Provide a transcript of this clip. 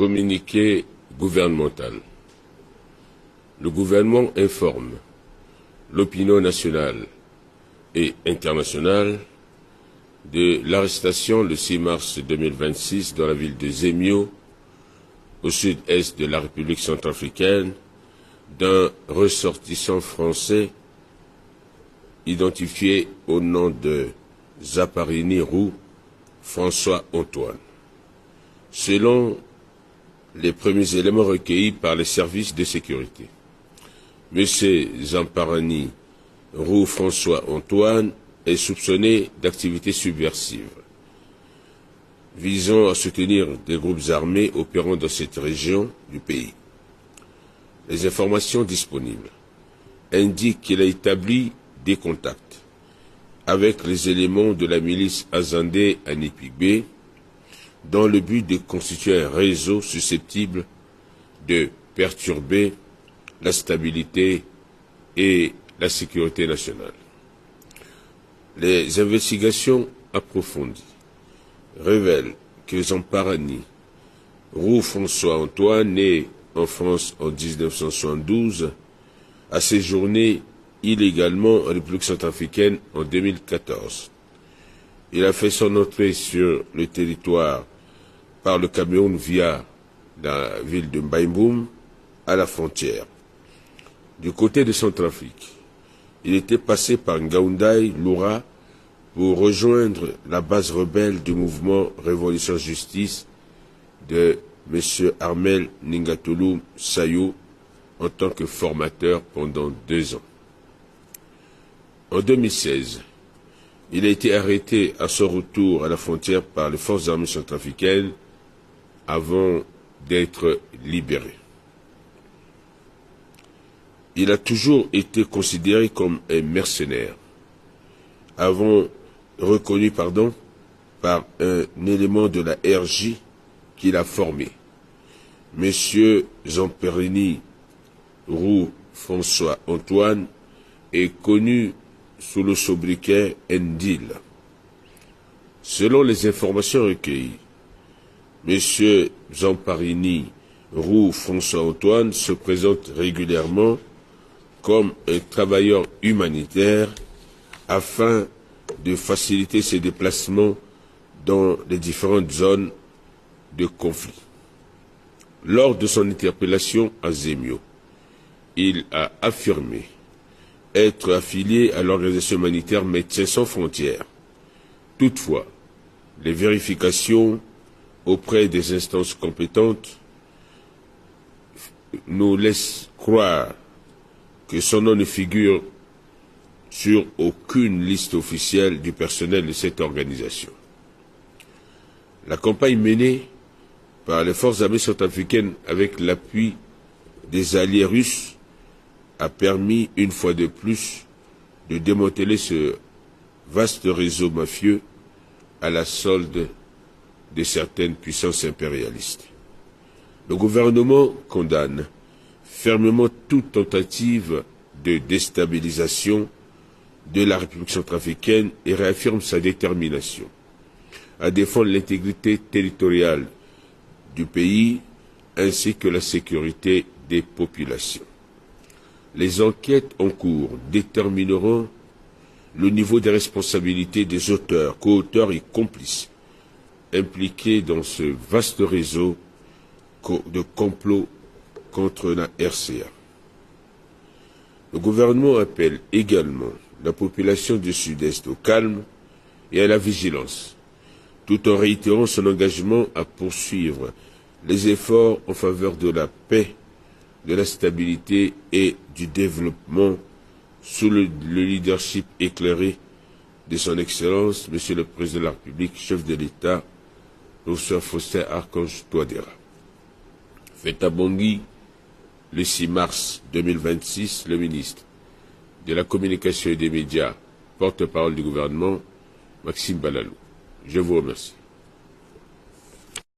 Communiqué gouvernemental. Le gouvernement informe l'opinion nationale et internationale de l'arrestation le 6 mars 2026 dans la ville de Zemio, au sud-est de la République centrafricaine, d'un ressortissant français identifié au nom de Zaparini Roux François Antoine. Selon les premiers éléments recueillis par les services de sécurité, M. Zamparini Roux François Antoine est soupçonné d'activités subversives visant à soutenir des groupes armés opérant dans cette région du pays. Les informations disponibles indiquent qu'il a établi des contacts avec les éléments de la milice Azandé à Nipigbe dans le but de constituer un réseau susceptible de perturber la stabilité et la sécurité nationale. Les investigations approfondies révèlent que Zamparini Roux François Antoine, né en France en 1972, a séjourné illégalement en République centrafricaine en 2014. Il a fait son entrée sur le territoire par le Cameroun via la ville de Mbaïmboum à la frontière. Du côté de Centrafrique, il était passé par Ngaoundai, Loura, pour rejoindre la base rebelle du mouvement Révolution Justice de M. Armel Ningatulu Sayou en tant que formateur pendant 2 ans. En 2016, il a été arrêté à son retour à la frontière par les forces armées centrafricaines avant d'être libéré. Il a toujours été considéré comme un mercenaire, reconnu par un élément de la RJ qu'il a formé. Monsieur Zamparini Roux François Antoine est connu sous le sobriquet Ndil. Selon les informations recueillies, Monsieur Zamparini Roux François Antoine se présente régulièrement comme un travailleur humanitaire afin de faciliter ses déplacements dans les différentes zones de conflit. Lors de son interpellation à Zemio, il a affirmé être affilié à l'organisation humanitaire Médecins sans frontières. Toutefois, les vérifications auprès des instances compétentes nous laissent croire que son nom ne figure sur aucune liste officielle du personnel de cette organisation. La campagne menée par les forces armées centrafricaines avec l'appui des alliés russes a permis une fois de plus de démanteler ce vaste réseau mafieux à la solde de certaines puissances impérialistes. Le gouvernement condamne fermement toute tentative de déstabilisation de la République centrafricaine et réaffirme sa détermination à défendre l'intégrité territoriale du pays ainsi que la sécurité des populations. Les enquêtes en cours détermineront le niveau de responsabilité des auteurs, co-auteurs et complices impliqués dans ce vaste réseau de complot contre la RCA. Le gouvernement appelle également la population du Sud-Est au calme et à la vigilance, tout en réitérant son engagement à poursuivre les efforts en faveur de la paix, de la stabilité et du développement sous le leadership éclairé de son Excellence, Monsieur le Président de la République, chef de l'État, Professeur Faustin Archange Touadéra. Fait à Bangui, le 6 mars 2026, le ministre de la Communication et des Médias, porte-parole du gouvernement, Maxime Balalou. Je vous remercie.